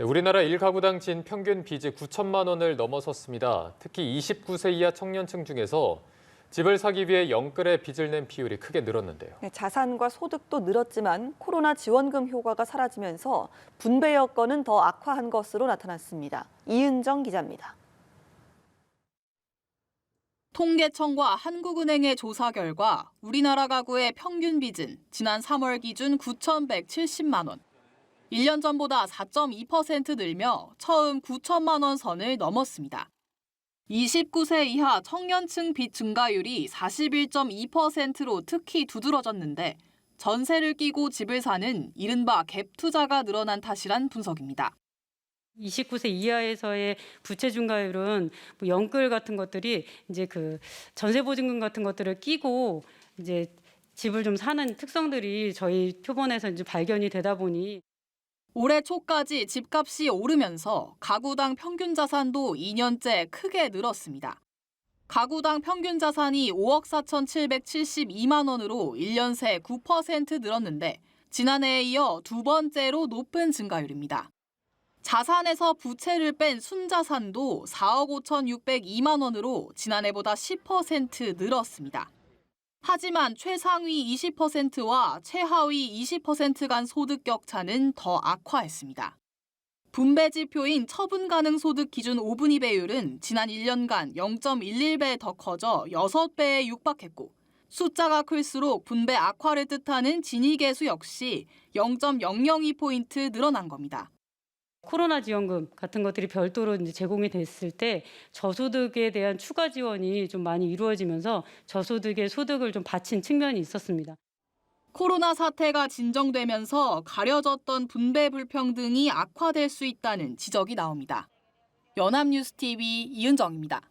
네, 우리나라 1가구당 진 평균 빚이 9천만 원을 넘어섰습니다. 특히 29세 이하 청년층 중에서 집을 사기 위해 영끌에 빚을 낸 비율이 크게 늘었는데요. 네, 자산과 소득도 늘었지만 코로나 지원금 효과가 사라지면서 분배 여건은 더 악화한 것으로 나타났습니다. 이은정 기자입니다. 통계청과 한국은행의 조사 결과 우리나라 가구의 평균 빚은 지난 3월 기준 9,170만 원. 1년 전보다 4.2% 늘며 처음 9천만 원 선을 넘었습니다. 29세 이하 청년층 빚 증가율이 41.2%로 특히 두드러졌는데 전세를 끼고 집을 사는 이른바 갭 투자가 늘어난 탓이란 분석입니다. 29세 이하에서의 부채 증가율은 영끌 같은 것들이 이제 그 전세 보증금 같은 것들을 끼고 이제 집을 좀 사는 특성들이 저희 표본에서 이제 발견이 되다 보니 올해 초까지 집값이 오르면서 가구당 평균 자산도 2년째 크게 늘었습니다. 가구당 평균 자산이 5억 4,772만 원으로 1년 새 9% 늘었는데 지난해에 이어 두 번째로 높은 증가율입니다. 자산에서 부채를 뺀 순자산도 4억 5,602만 원으로 지난해보다 10% 늘었습니다. 하지만 최상위 20%와 최하위 20% 간 소득 격차는 더 악화했습니다. 분배 지표인 처분 가능 소득 기준 5분위 배율은 지난 1년간 0.11배 더 커져 6배에 육박했고 숫자가 클수록 분배 악화를 뜻하는 진위계수 역시 0.002포인트 늘어난 겁니다. 코로나 지원금 같은 것들이 별도로 이제 제공이 됐을 때 저소득에 대한 추가 지원이 좀 많이 이루어지면서 저소득의 소득을 좀 받친 측면이 있었습니다. 코로나 사태가 진정되면서 가려졌던 분배 불평등이 악화될 수 있다는 지적이 나옵니다. 연합뉴스TV 이은정입니다.